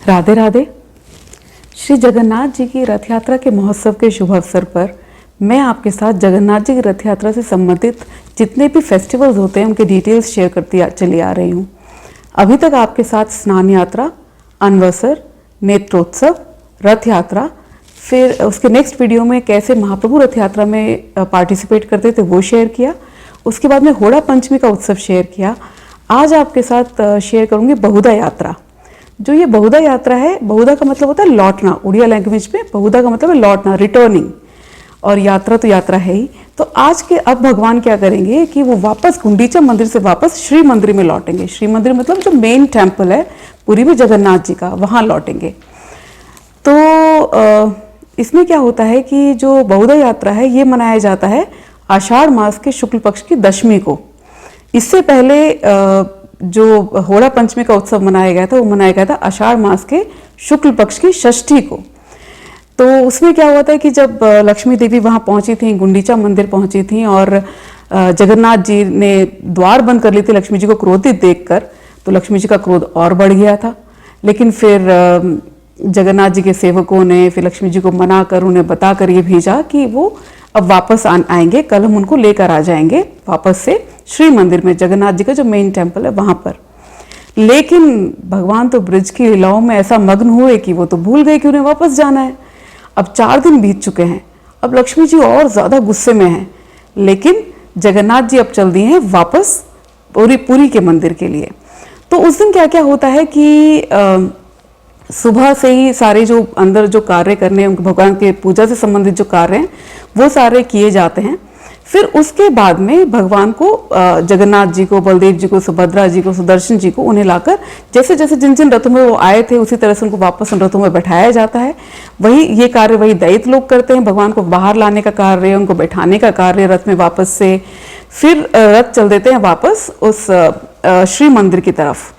राधे राधे। श्री जगन्नाथ जी की रथ यात्रा के महोत्सव के शुभ अवसर पर मैं आपके साथ जगन्नाथ जी की रथ यात्रा से संबंधित जितने भी फेस्टिवल्स होते हैं उनके डिटेल्स शेयर करती चली आ रही हूँ। अभी तक आपके साथ स्नान यात्रा, अनवसर, नेत्रोत्सव, रथ यात्रा, फिर उसके नेक्स्ट वीडियो में कैसे महाप्रभु रथ यात्रा में पार्टिसिपेट करते थे वो शेयर किया। उसके बाद में होड़ा पंचमी का उत्सव शेयर किया। आज आपके साथ शेयर करूँगी बहुधा यात्रा। जो ये बहुधा यात्रा है, बहुधा का मतलब होता है लौटना। उड़िया लैंग्वेज में बहुधा का मतलब है लौटना, रिटर्निंग, और यात्रा तो यात्रा है ही। तो आज के अब भगवान क्या करेंगे कि वो वापस गुंडीचा मंदिर से वापस श्री मंदिर में लौटेंगे। श्री मंदिर मतलब जो मेन टेम्पल है पुरी में जगन्नाथ जी का, वहाँ लौटेंगे। तो इसमें क्या होता है कि जो बहुधा यात्रा है ये मनाया जाता है आषाढ़ मास के शुक्ल पक्ष की दशमी को। इससे पहले जो होड़ा पंचमी का उत्सव मनाया गया था वो मनाया गया था आषाढ़ मास के शुक्ल पक्ष की षष्ठी को। तो उसमें क्या हुआ था कि जब लक्ष्मी देवी वहाँ पहुँची थी, गुंडीचा मंदिर पहुँची थी, और जगन्नाथ जी ने द्वार बंद कर ली थी लक्ष्मी जी को क्रोधित देखकर, तो लक्ष्मी जी का क्रोध और बढ़ गया था। लेकिन फिर जगन्नाथ जी के सेवकों ने फिर लक्ष्मी जी को मना कर उन्हें बताकर ये भेजा कि वो अब वापस आएंगे, कल हम उनको लेकर आ जाएंगे वापस से श्री मंदिर में, जगन्नाथ जी का जो मेन टेम्पल है वहाँ पर। लेकिन भगवान तो ब्रज की लीलाओं में ऐसा मग्न हुए कि वो तो भूल गए कि उन्हें वापस जाना है। अब 4 दिन बीत चुके हैं, अब लक्ष्मी जी और ज़्यादा गुस्से में हैं। लेकिन जगन्नाथ जी अब चल दिए हैं वापस पुरी के मंदिर के लिए। तो उस दिन क्या क्या होता है कि सुबह से ही सारे जो अंदर जो कार्य करने हैं, भगवान के पूजा से संबंधित जो कार्य हैं वो सारे किए जाते हैं। फिर उसके बाद में भगवान को, जगन्नाथ जी को, बलदेव जी को, सुभद्रा जी को, सुदर्शन जी को, उन्हें लाकर जैसे जैसे जिन जिन रथों में वो आए थे उसी तरह से उनको वापस उन रथों में बैठाया जाता है। ये कार्य वही दैत्य लोग करते हैं। भगवान को बाहर लाने का कार्य, उनको बैठाने का कार्य रथ में वापस से। फिर रथ चल देते हैं वापस उस श्री मंदिर की तरफ।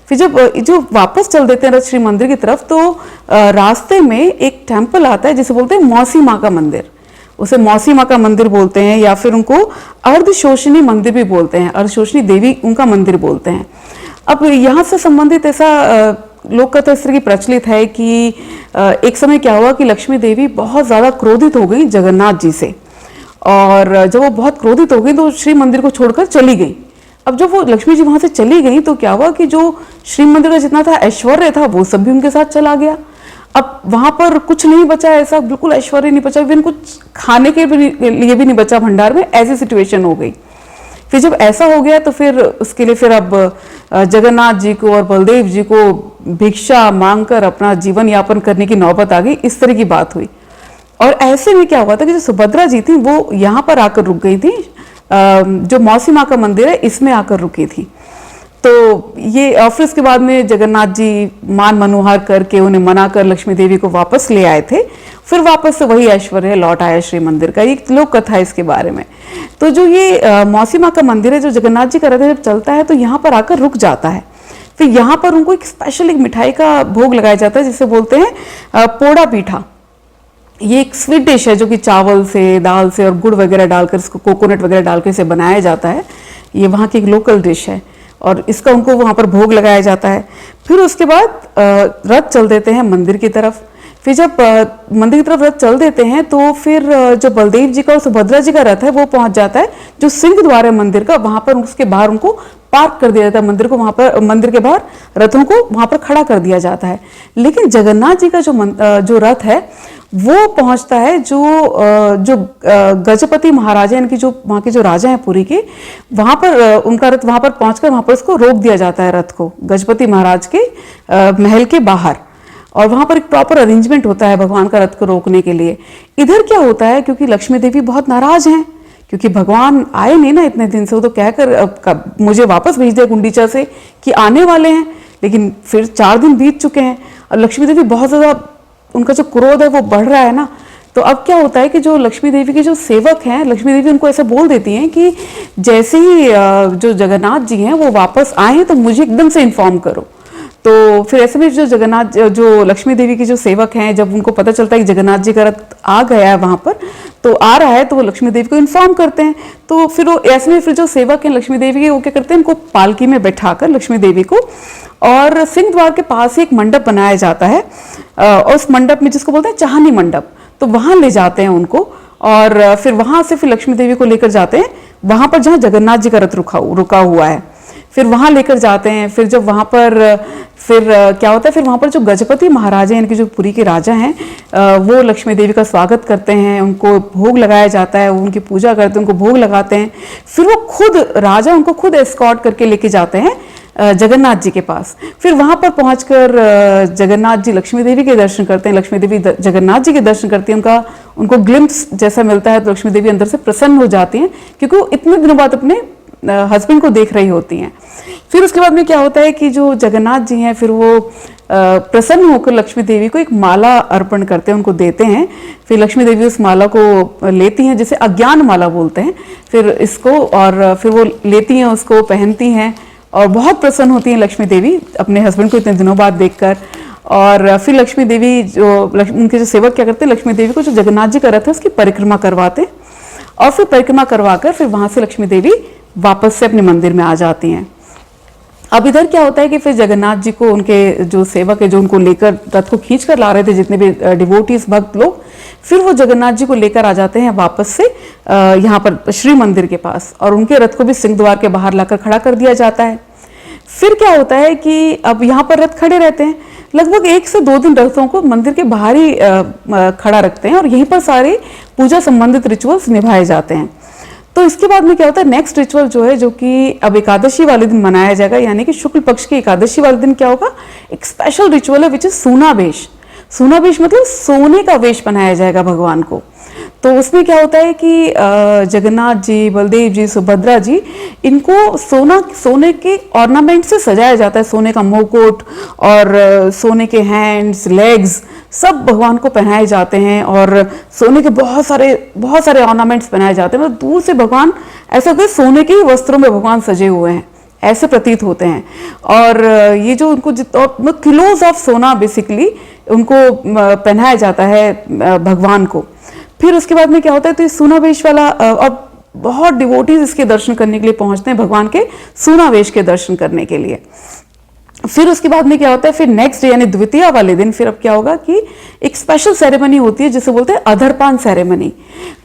फिर जब जो वापस चल देते हैं रथ श्री मंदिर की तरफ, तो रास्ते में एक टेम्पल आता है जिसे बोलते हैं मौसी माँ का मंदिर। उसे मौसी माँ का मंदिर बोलते हैं, या फिर उनको अर्धशोषणी मंदिर भी बोलते हैं, अर्धशोषणी देवी उनका मंदिर बोलते हैं। अब यहाँ से संबंधित ऐसा लोक कथा इस तरह की प्रचलित है कि एक समय क्या हुआ कि लक्ष्मी देवी बहुत ज़्यादा क्रोधित हो गई जगन्नाथ जी से, और जब वो बहुत क्रोधित हो गई तो श्री मंदिर को छोड़कर चली गई। अब जब वो लक्ष्मी जी वहाँ से चली गई तो क्या हुआ कि जो श्री मंदिर का जितना था ऐश्वर्य था वो सब भी उनके साथ चला गया। अब वहाँ पर कुछ नहीं बचा, ऐसा बिल्कुल ऐश्वर्य नहीं बचा, इवन कुछ खाने के लिए भी नहीं बचा भंडार में, ऐसी सिचुएशन हो गई। फिर जब ऐसा हो गया तो फिर उसके लिए फिर अब जगन्नाथ जी को और बलदेव जी को भिक्षा मांगकर अपना जीवन यापन करने की नौबत आ गई। इस तरह की बात हुई। और ऐसे में क्या हुआ था कि जो सुभद्रा जी थी वो यहाँ पर आकर रुक गई थी, जो मौसी माँ का मंदिर है इसमें आकर रुकी थी। तो ये ऑफिस के बाद में जगन्नाथ जी मान मनोहर करके उन्हें मना कर लक्ष्मी देवी को वापस ले आए थे। फिर वापस से वही ऐश्वर्य लौट आया श्री मंदिर का। एक लोक कथा है इसके बारे में। तो जो ये मौसी माँ का मंदिर है, जो जगन्नाथ जी का रथ जब चलता है तो यहाँ पर आकर रुक जाता है। फिर यहाँ पर उनको एक स्पेशल एक मिठाई का भोग लगाया जाता है जिसे बोलते हैं पोड़ा पीठा। ये एक स्वीट डिश है जो कि चावल से, दाल से और गुड़ वगैरह डालकर, इसको कोकोनट वगैरह डालकर इसे बनाया जाता है। ये वहाँ की एक लोकल डिश है और इसका उनको वहाँ पर भोग लगाया जाता है। फिर उसके बाद रथ चल देते हैं मंदिर की तरफ। फिर जब मंदिर की तरफ रथ चल देते हैं तो फिर जो बलदेव जी का और सुभद्रा जी का रथ है वो पहुँच जाता है जो सिंह द्वार है मंदिर का, वहाँ पर उसके बाहर उनको पार्क कर दिया जाता है। मंदिर को वहाँ पर, मंदिर के बाहर रथों को वहाँ पर खड़ा कर दिया जाता है। लेकिन जगन्नाथ जी का जो रथ है वो पहुंचता है जो गजपति महाराजा, यानी जो वहाँ के जो राजा हैं पुरी के, वहाँ पर उनका रथ वहाँ पर पहुंचकर वहाँ पर उसको रोक दिया जाता है, रथ को गजपति महाराज के महल के बाहर। और वहाँ पर एक प्रॉपर अरेंजमेंट होता है भगवान का रथ को रोकने के लिए। इधर क्या होता है, क्योंकि लक्ष्मी देवी बहुत नाराज हैं, क्योंकि भगवान आए नहीं ना इतने दिन से, वो तो कहकर मुझे वापस भेज दिया गुंडीचा से कि आने वाले हैं, लेकिन फिर 4 दिन बीत चुके हैं और लक्ष्मी देवी बहुत ज़्यादा, उनका जो क्रोध है वो बढ़ रहा है ना। तो अब क्या होता है कि जो लक्ष्मी देवी के जो सेवक हैं, लक्ष्मी देवी उनको ऐसा बोल देती हैं कि जैसे ही जो जगन्नाथ जी हैं वो वापस आए हैं तो मुझे एकदम से इन्फॉर्म करो। तो फिर ऐसे में जो जगन्नाथ जो लक्ष्मी देवी के जो सेवक हैं, जब उनको पता चलता है कि जगन्नाथ जी का रथ आ गया है वहां पर, तो आ रहा है, तो वो लक्ष्मी देवी को इन्फॉर्म करते हैं। तो फिर वो ऐसे में फिर जो सेवक हैं लक्ष्मी देवी के, वो क्या करते हैं, उनको पालकी में बैठाकर लक्ष्मी देवी को, और सिंह द्वार के पास ही एक मंडप बनाया जाता है, और उस मंडप में जिसको बोलते हैं चाहनी मंडप, तो वहां ले जाते हैं उनको, और फिर वहां से फिर लक्ष्मी देवी को लेकर जाते हैं वहां पर जहां जगन्नाथ जी का रथ रुका हुआ है, फिर वहां लेकर जाते हैं। फिर जब वहां पर फिर क्या होता है, फिर वहां पर जो गजपति महाराजा हैं, इनके जो पुरी के राजा हैं, वो लक्ष्मी देवी का स्वागत करते हैं, उनको भोग लगाया जाता है, वो उनकी पूजा करते हैं, उनको भोग लगाते हैं। फिर वो खुद राजा उनको खुद एस्कॉर्ट करके लेके जाते हैं जगन्नाथ जी के पास। फिर वहां पर पहुंचकर जगन्नाथ जी लक्ष्मी देवी के दर्शन करते हैं, लक्ष्मी देवी जगन्नाथ जी के दर्शन करती हैं, उनको ग्लिम्प्स जैसा मिलता है, तो लक्ष्मी देवी अंदर से प्रसन्न हो जाती हैं, क्योंकि वो इतने दिनों बाद अपने हस्बैंड को देख रही होती हैं। फिर उसके बाद में क्या होता है कि जो जगन्नाथ जी हैं, फिर वो प्रसन्न होकर लक्ष्मी देवी को एक माला अर्पण करते हैं, उनको देते हैं। फिर लक्ष्मी देवी उस माला को लेती हैं, जिसे अज्ञान माला बोलते हैं, फिर इसको, और फिर वो लेती हैं, उसको पहनती हैं, और बहुत प्रसन्न होती हैं लक्ष्मी देवी अपने हस्बैंड को इतने दिनों बाद देखकर। और फिर लक्ष्मी देवी उनके जो सेवक क्या करते हैं, लक्ष्मी देवी को जो जगन्नाथ जी का रथ है उसकी परिक्रमा करवाते हैं, और फिर परिक्रमा करवाकर फिर वहां से लक्ष्मी देवी वापस से अपने मंदिर में आ जाती हैं। अब इधर क्या होता है कि फिर जगन्नाथ जी को उनके जो सेवक है, जो उनको लेकर रथ को खींच कर ला रहे थे, जितने भी डिवोटीज भक्त लोग, फिर वो जगन्नाथ जी को लेकर आ जाते हैं वापस से यहाँ पर श्री मंदिर के पास, और उनके रथ को भी सिंह द्वार के बाहर लाकर खड़ा कर दिया जाता है। फिर क्या होता है कि अब यहाँ पर रथ खड़े रहते हैं, लगभग 1 से 2 दिन रथों को मंदिर के बाहर ही खड़ा रखते हैं, और यहीं पर सारे पूजा संबंधित रिचुअल्स निभाए जाते हैं। तो इसके बाद में क्या होता है, नेक्स्ट रिचुअल जो है, जो कि अब एकादशी वाले दिन मनाया जाएगा, यानी कि शुक्ल पक्ष की एकादशी वाले दिन क्या होगा, एक स्पेशल रिचुअल है, विच इज सूनावेश। सूनावेश मतलब सोने का वेश बनाया जाएगा भगवान को। तो उसमें क्या होता है कि जगन्नाथ जी, बलदेव जी, सुभद्रा जी, इनको सोने के ऑर्नामेंट से सजाया जाता है, सोने का मुकुट और सोने के हैंड्स, लेग्स सब भगवान को पहनाए जाते हैं, और सोने के बहुत सारे ऑर्नामेंट्स पहनाए जाते हैं। मतलब दूर से भगवान ऐसा लगता है सोने के ही वस्त्रों में भगवान सजे हुए हैं, ऐसे प्रतीत होते हैं। और ये जो उनको किलोज ऑफ सोना बेसिकली उनको पहनाया जाता है भगवान को। फिर उसके बाद में क्या होता है, तो इस सूनावेश वाला, और बहुत डिवोटीज इसके दर्शन करने के लिए पहुंचते हैं, भगवान के सूनावेश के दर्शन करने के लिए। फिर उसके बाद में क्या होता है, फिर नेक्स्ट डे यानी द्वितीया वाले दिन फिर अब क्या होगा कि एक स्पेशल सेरेमनी होती है, जिसे बोलते हैं अधरपान सेरेमनी।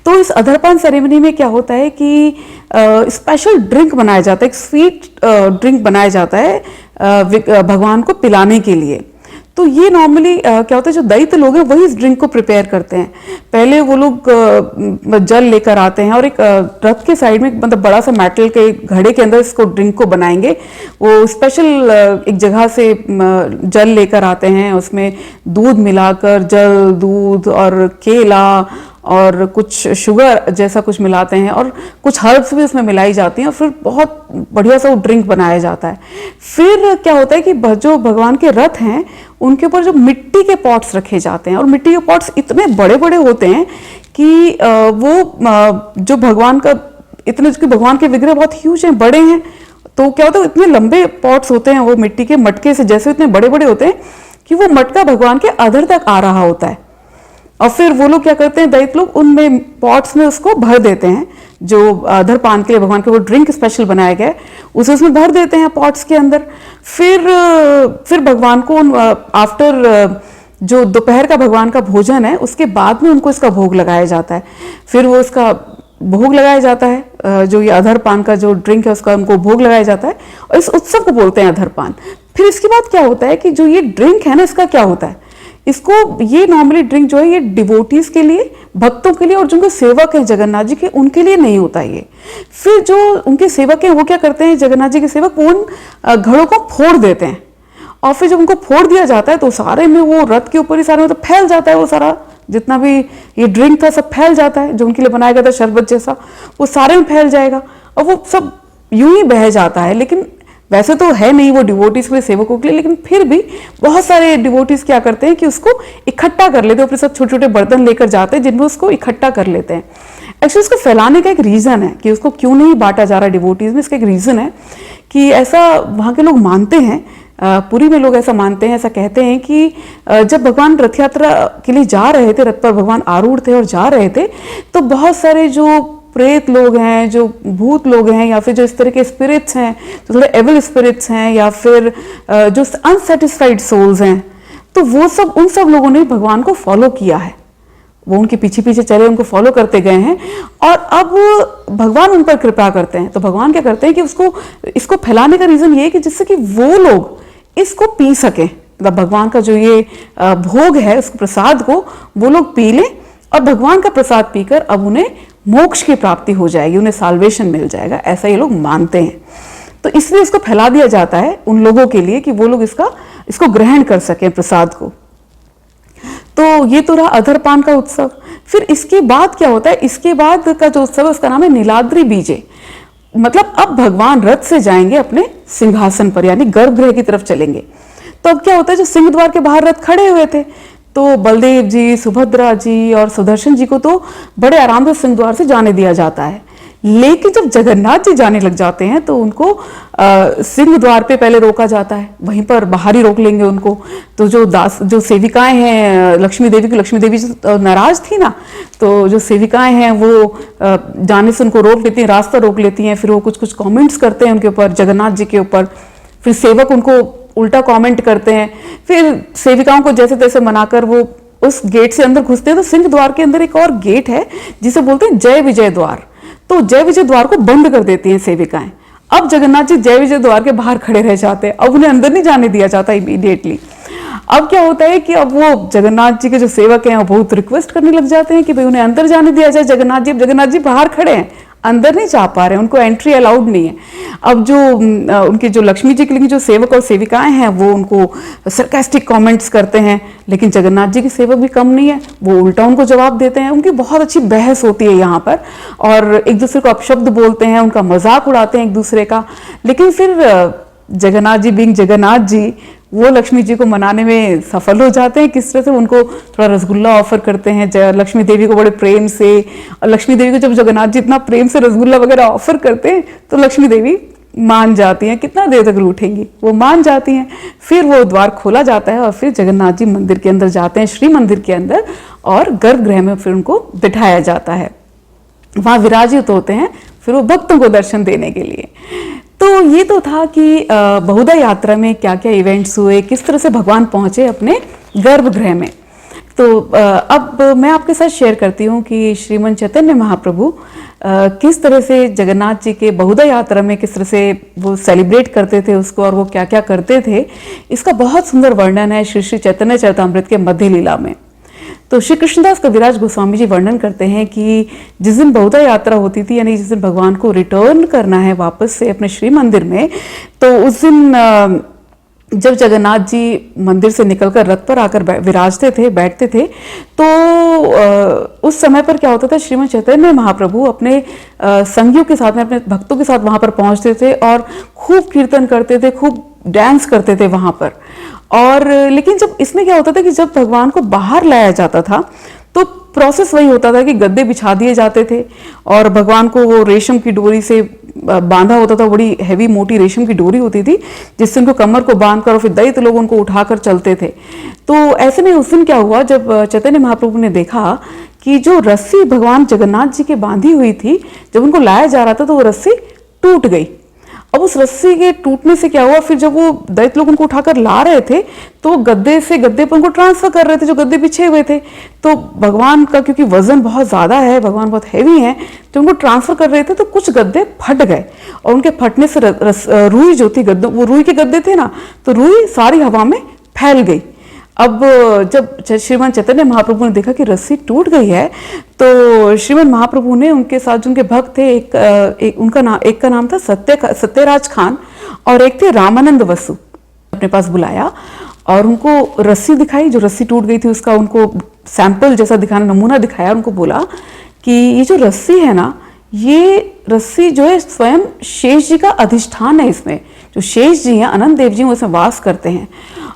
तो इस अधरपान सेरेमनी में क्या होता है कि स्पेशल ड्रिंक बनाया जाता है, एक स्वीट ड्रिंक बनाया जाता है भगवान को पिलाने के लिए। तो ये नॉर्मली क्या होता है, जो दैत्य लोग हैं वही इस ड्रिंक को प्रिपेयर करते हैं। पहले वो लोग जल लेकर आते हैं, और एक रथ के साइड में मतलब बड़ा सा मेटल के घड़े के अंदर इसको ड्रिंक को बनाएंगे। वो स्पेशल एक जगह से जल लेकर आते हैं, उसमें दूध मिलाकर, जल, दूध और केला और कुछ शुगर जैसा कुछ मिलाते हैं, और कुछ हर्ब्स भी उसमें मिलाई जाती हैं, और फिर बहुत बढ़िया सा वो ड्रिंक बनाया जाता है। फिर क्या होता है कि जो भगवान के रथ हैं उनके ऊपर जो मिट्टी के पॉट्स रखे जाते हैं, और मिट्टी के पॉट्स इतने बड़े बड़े होते हैं कि वो जो भगवान का भगवान के विग्रह बहुत ह्यूज हैं, बड़े हैं। तो क्या होता है, इतने लंबे पॉट्स होते हैं, वो मिट्टी के मटके से जैसे इतने बड़े बड़े होते हैं कि वो मटका भगवान के अधर तक आ रहा होता है। और फिर वो लोग क्या करते हैं, दैत्य लोग उनमें पॉट्स में उसको भर देते हैं, जो अधरपान के लिए भगवान के वो ड्रिंक स्पेशल बनाया गया है उसे उसमें भर देते हैं पॉट्स के अंदर। फिर भगवान को आफ्टर जो दोपहर का भगवान का भोजन है उसके बाद में उनको इसका भोग लगाया जाता है। फिर वो इसका भोग लगाया जाता है, जो ये अधरपान का जो ड्रिंक है उसका उनको भोग लगाया जाता है, और इस उत्सव को बोलते हैं अधरपान। फिर इसके बाद क्या होता है कि जो ये ड्रिंक है ना, इसका क्या होता है, इसको ये नॉर्मली ड्रिंक जो है ये डिवोटीज के लिए, भक्तों के लिए, और जिनके सेवक हैं जगन्नाथ जी के उनके लिए नहीं होता ये। फिर जो उनके सेवक हैं वो क्या करते हैं, जगन्नाथ जी के सेवक वो उन घड़ों को फोड़ देते हैं, और फिर जब उनको फोड़ दिया जाता है तो सारे में वो रथ के ऊपर ही सारे मतलब फैल जाता है, वो सारा जितना भी ये ड्रिंक था सब फैल जाता है, जो उनके लिए बनाया गया था शरबत जैसा, वो सारे में फैल जाएगा, और वो सब यूं ही बह जाता है। लेकिन वैसे तो है नहीं वो डिवोटीज के लिए, सेवकों के लिए, लेकिन फिर भी बहुत सारे डिवोटीज क्या करते हैं कि उसको इकट्ठा कर लेते हैं, अपने साथ छोटे छोटे बर्तन लेकर जाते हैं जिनमें उसको इकट्ठा कर लेते हैं। एक्चुअली उसको फैलाने का एक रीजन है कि उसको क्यों नहीं बांटा जा रहा डिवोटीज में, इसका एक रीजन है कि ऐसा वहाँ के लोग मानते हैं पुरी में लोग ऐसा मानते हैं, ऐसा कहते हैं कि जब भगवान रथ यात्रा के लिए जा रहे थे, रथ पर भगवान आरूढ़ थे और जा रहे थे, तो बहुत सारे जो प्रेत लोग हैं, जो भूत लोग हैं, या फिर जो इस तरह के स्पिरिट्स हैं, जो थोड़े एविल स्पिरिट्स हैं, या फिर जो अनसेटिस्फाइड सोल्स हैं, तो वो सब, उन सब लोगों ने भगवान को फॉलो किया है। वो उनके पीछे पीछे चले, उनको फॉलो करते गए हैं, और अब भगवान उन पर कृपा करते हैं। तो भगवान क्या करते हैं कि इसको फैलाने का रीजन ये है कि जिससे कि वो लोग इसको पी सकें, मतलब भगवान का जो ये भोग है, उस प्रसाद को वो लोग पी लें, और भगवान का प्रसाद पीकर अब उन्हें मोक्ष की प्राप्ति हो जाएगी, उन्हें साल्वेशन मिल जाएगा, ऐसा ये लोग मानते हैं। तो इसलिए इसको फैला दिया जाता है उन लोगों के लिए कि वो लोग इसको ग्रहण कर सकें, प्रसाद को। तो ये तो रहा अधरपान का उत्सव। फिर इसके बाद क्या होता है, इसके बाद का जो उत्सव है उसका नाम है नीलाद्रि बीजे। मतलब अब भगवान रथ से जाएंगे अपने सिंहासन पर, यानी गर्भगृह की तरफ चलेंगे। तो अब क्या होता है, जो सिंह द्वार के बाहर रथ खड़े हुए थे, तो बलदेव जी, सुभद्रा जी और सुदर्शन जी को तो बड़े आराम से सिंह द्वार से जाने दिया जाता है। लेकिन जब जगन्नाथ जी जाने लग जाते हैं तो उनको सिंह द्वार पे पहले रोका जाता है, वहीं पर बाहर ही रोक लेंगे उनको। तो जो सेविकाएं हैं लक्ष्मी देवी की, लक्ष्मी देवी नाराज थी ना, तो जो सेविकाएं हैं वो जाने से उनको रोक लेती हैं, रास्ता रोक लेती हैं। फिर वो कुछ कुछ कमेंट्स करते हैं उनके ऊपर, जगन्नाथ जी के ऊपर। फिर सेवक उनको उल्टा कमेंट करते हैं। फिर सेविकाओं को जैसे तैसे मनाकर वो उस गेट से अंदर घुसते हैं। तो सिंह द्वार के अंदर एक और गेट है जिसे बोलते हैं जय विजय द्वार। तो जय विजय द्वार को बंद कर देती हैं सेविकाएं। अब जगन्नाथ जी जय विजय द्वार के बाहर खड़े रह जाते हैं, अब उन्हें अंदर नहीं जाने दिया जाता इमीडिएटली। अब क्या होता है कि अब वो जगन्नाथ जी के जो सेवक हैं वो बहुत रिक्वेस्ट करने लग जाते हैं कि भाई उन्हें अंदर जाने दिया जाए। जगन्नाथ जी बाहर खड़े हैं, अंदर नहीं जा पा रहे हैं, उनको एंट्री अलाउड नहीं है। अब जो उनके जो लक्ष्मी जी के लिए जो सेवक और सेविकाएं हैं वो उनको सरकास्टिक कमेंट्स करते हैं, लेकिन जगन्नाथ जी के सेवक भी कम नहीं है, वो उल्टा उनको जवाब देते हैं। उनकी बहुत अच्छी बहस होती है यहाँ पर, और एक दूसरे को अपशब्द बोलते हैं, उनका मजाक उड़ाते हैं एक दूसरे का। लेकिन फिर जगन्नाथ जी बीइंग जगन्नाथ जी, वो लक्ष्मी जी को मनाने में सफल हो जाते हैं। किस तरह से उनको थोड़ा रसगुल्ला ऑफर करते हैं लक्ष्मी देवी को बड़े प्रेम से। और लक्ष्मी देवी को जब जगन्नाथ जी इतना प्रेम से रसगुल्ला वगैरह ऑफर करते हैं तो लक्ष्मी देवी मान जाती हैं, कितना देर तक रूठेंगी, वो मान जाती हैं। फिर वो द्वार खोला जाता है और फिर जगन्नाथ जी मंदिर के अंदर जाते हैं, श्री मंदिर के अंदर, और गर्भगृह में फिर उनको बिठाया जाता है, वहां विराजित होते हैं फिर वो भक्तों को दर्शन देने के लिए। तो ये तो था कि बहुधा यात्रा में क्या क्या इवेंट्स हुए, किस तरह से भगवान पहुंचे अपने गर्भगृह में। तो अब मैं आपके साथ शेयर करती हूँ कि श्रीमन चैतन्य महाप्रभु किस तरह से जगन्नाथ जी के बहुधा यात्रा में किस तरह से वो सेलिब्रेट करते थे उसको, और वो क्या क्या करते थे। इसका बहुत सुंदर वर्णन है श्री श्री चैतन्य चरितामृत के मध्य लीला में। तो श्री कृष्णदास कविराज गोस्वामी जी वर्णन करते हैं कि जिस दिन बहुधा यात्रा होती थी, यानी जिस दिन भगवान को रिटर्न करना है वापस से अपने श्री मंदिर में, तो उस दिन जब जगन्नाथ जी मंदिर से निकलकर रथ पर आकर विराजते थे, बैठते थे, तो उस समय पर क्या होता था, श्रीमद चैतन्य महाप्रभु अपने संगियों के साथ में, अपने भक्तों के साथ वहां पर पहुंचते थे और खूब कीर्तन करते थे, खूब डांस करते थे वहां पर। और लेकिन जब इसमें क्या होता था कि जब भगवान को बाहर लाया जाता था तो प्रोसेस वही होता था कि गद्दे बिछा दिए जाते थे और भगवान को वो रेशम की डोरी से बांधा होता था, बड़ी हैवी मोटी रेशम की डोरी होती थी जिससे उनको कमर को बांध कर और फिर दैत्य लोग उनको उठाकर चलते थे। तो ऐसे में उस दिन क्या हुआ, जब चैतन्य महाप्रभु ने देखा कि जो रस्सी भगवान जगन्नाथ जी के बांधी हुई थी, जब उनको लाया जा रहा था तो वो रस्सी टूट गई। अब उस रस्सी के टूटने से क्या हुआ, फिर जब वो दैत्य लोग उनको उठाकर ला रहे थे तो वो गद्दे से गद्दे पर उनको ट्रांसफर कर रहे थे, जो गद्दे बिछे हुए थे। तो भगवान का क्योंकि वजन बहुत ज्यादा है, भगवान बहुत हैवी है, तो उनको ट्रांसफर कर रहे थे तो कुछ गद्दे फट गए और उनके फटने से रुई जो थी गद्दों, वो रुई के गद्दे थे ना, तो रुई सारी हवा में फैल गई। अब जब श्रीमान चैतन्य महाप्रभु ने देखा कि रस्सी टूट गई है तो श्रीमान महाप्रभु ने उनके साथ जो उनके भक्त थे, एक का नाम था सत्यराज खान और एक थे रामानंद वसु, अपने पास बुलाया और उनको रस्सी दिखाई, जो रस्सी टूट गई थी उसका उनको सैंपल जैसा दिखाना, नमूना दिखाया। उनको बोला कि ये जो रस्सी है ना, ये रस्सी जो है स्वयं शेष जी का अधिष्ठान है। इसमें जो शेष जी हैं, अनंत देव जी, वो इसमें वास करते हैं।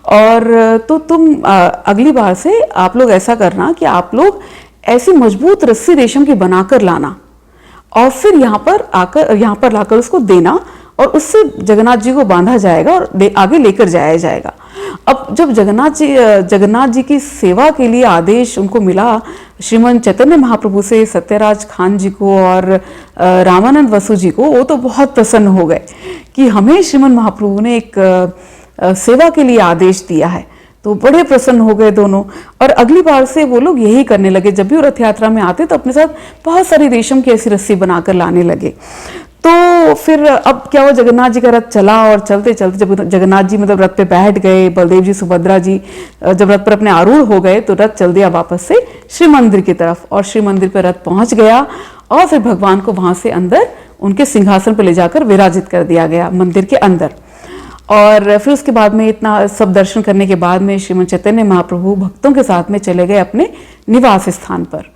और तो तुम अगली बार से आप लोग ऐसा करना कि आप लोग ऐसी मजबूत रस्सी रेशम की बनाकर लाना और फिर यहाँ पर लाकर उसको देना और उससे जगन्नाथ जी को बांधा जाएगा और आगे लेकर जाया जाएगा। अब जब जगन्नाथ जी की सेवा के लिए आदेश उनको मिला श्रीमन चैतन्य महाप्रभु से, सत्यराज खान जी को और रामानंद वसु जी को, वो तो बहुत प्रसन्न हो गए कि हमें श्रीमन महाप्रभु ने एक सेवा के लिए आदेश दिया है। तो बड़े प्रसन्न हो गए दोनों, और अगली बार से वो लोग यही करने लगे। जब भी वो रथ यात्रा में आते तो अपने साथ बहुत सारी रेशम की ऐसी रस्सी बनाकर लाने लगे। तो फिर अब क्या हुआ, जगन्नाथ जी का रथ चला और चलते चलते जब जगन्नाथ जी मतलब रथ पे बैठ गए, बलदेव जी सुभद्रा जी जब रथ पर अपने आरूढ़ हो गए तो रथ चल दिया वापस से श्री मंदिर की तरफ, और श्री मंदिर पर रथ पहुंच गया और फिर भगवान को वहां से अंदर उनके सिंहासन पर ले जाकर विराजित कर दिया गया मंदिर के अंदर। और फिर उसके बाद में इतना सब दर्शन करने के बाद में श्रीमद चैतन्य महाप्रभु भक्तों के साथ में चले गए अपने निवास स्थान पर।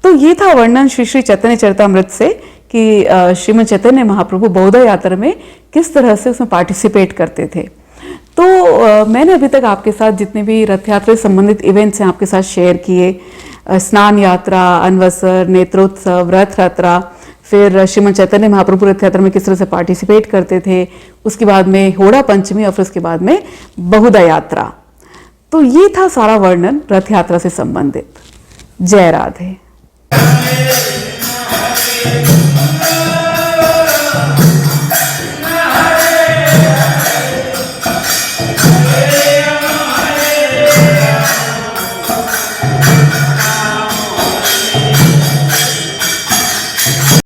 तो ये था वर्णन श्री श्री चैतन्य चरितामृत से कि श्रीमद चैतन्य महाप्रभु बौद्ध यात्रा में किस तरह से उसमें पार्टिसिपेट करते थे। तो मैंने अभी तक आपके साथ जितने भी रथ यात्रा से संबंधित इवेंट्स हैं आपके साथ शेयर किए, स्नान यात्रा, अनवसर, नेत्रोत्सव, रथ यात्रा, फिर श्रीमद चैतन्य महाप्रभु रथ यात्रा में किस तरह से पार्टिसिपेट करते थे, उसके बाद में होड़ा पंचमी और फिर उसके बाद में बहुदा यात्रा। तो ये था सारा वर्णन रथ यात्रा से संबंधित। जय राधे।